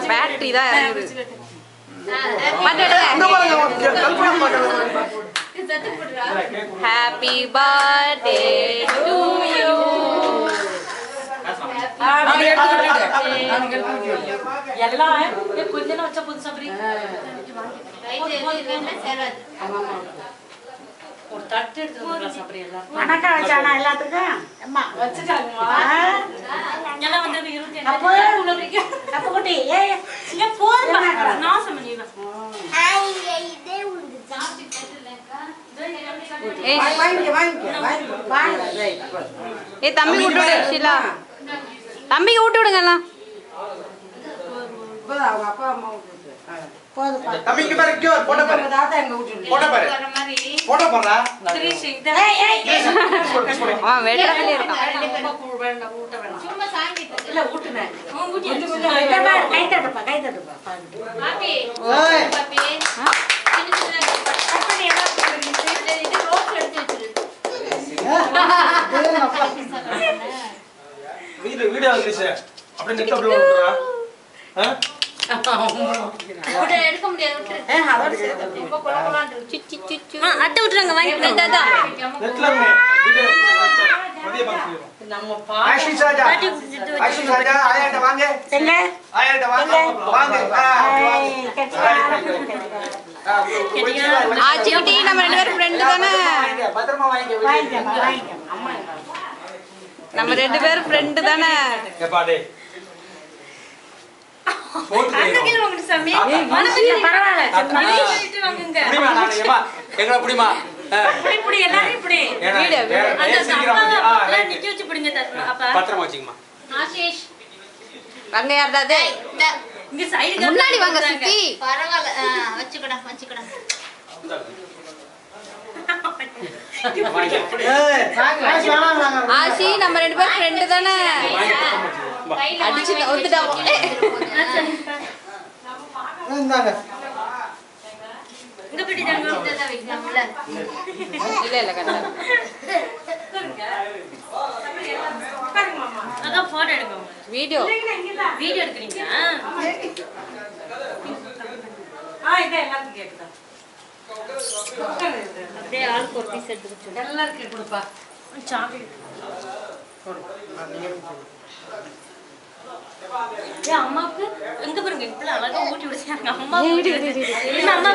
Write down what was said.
Battery தான் happy birthday to you. எல்லாம் கொஞ்ச நேரம் வச்சா புதுசா ஒரு தட்டு எடுத்து சாப்பிட்றீ எல்லாம் வணக்கம் வச்சானா எல்லாத்துக்கும் அம்மா வச்சுட்டாங்கம்மா எல்லாம் வந்து 28 அப்போ குட்டி ஏ போதுமா நான் சமனி இதே உண்டு ஏ தம்பி விட்டு விடு ஷீலா, தம்பிக்கு விட்டு விடுங்க எல்லாம். அவங்க அப்பா அம்மா போதும் தம்பிக்கு பாரு கியூர் போட பாரு தாத்தா எங்க விட்டு போட பாரு போட போறா அவன் வெட்டறதுல இருக்கான். சும்மா சாங்கிட்டு இல்ல ஊட்டுனே கை தட்டுப்பா கை தட்டுப்பா பாப்பி ஏய் பாப்பி அப்படி எல்லாம் இது ரோஸ் எடுத்து வச்சிரு. வீடியோ வந்துச்சு அப்படியே நெட் அப்லோட் பண்றா. கூட எடுக்க முடியாது விட்டுரு. அதோட சேர்த்து ரொம்ப கொலகொலான்னு இருக்கு. சிச்சி சிச்சி அத்தை விட்டுறாங்க வாங்கி தாத்தா. நெட்ல இருங்க வீடியோ மதிய பாக்குறோம். நம்ம ஆஷி சாஜா ஆஷி சாஜா ஆயாட்ட வாங்க எங்க ஆயாட்ட வாங்க வாங்க ஆச்சி குட்டி நம்ம ரெண்டு பேரும் ஃப்ரெண்ட் தானே. பத்திரமா வாங்க அம்மா நம்ம ரெண்டு பேரும் ஃப்ரெண்ட் தானே. ஏப்பா டேய் அந்த கீழ வாங்குது சாமி. பரவாயில்ல புடிமா நான் ஏமா எங்கடா புடிமா இப்படி எல்லாரும் இப்படி அந்த அப்பா நிக்க வச்சு பிடிங்க அப்பா. பத்திரமா வச்சுக்கமா ஆஷிஷ் வாங்க யார்தாதே இங்க சைடு முன்னாடி வாங்க சித்தி. பரவாயில்ல வச்சுக்கடா வச்சுக்கடா. ஆச்சி நம்ம ரெண்டு பேரும் ஃப்ரெண்ட் தானே. கையில அடிச்சு ஒத்துடா. இந்தாங்க இங்க பிடி தாங்க இதெல்லாம் வைக்கலாம்ல. இல்ல இல்ல கரெக்டா. அங்க போட்டோ எடுங்க வீடியோ வீடியோ எடுக்கறீங்க இத எல்லாரும் கேக்குதா அப்படியே ஆளுக்கு ஒரு பீஸ் எடுத்துக்கிட்டு எல்லாரும் கொடுப்பா சாக்லேட் ஏன் அம்மாவுக்கு எங்க பாருங்க இப்படி அழகா ஊட்டி விடுச்சாங்க அம்மா அம்மா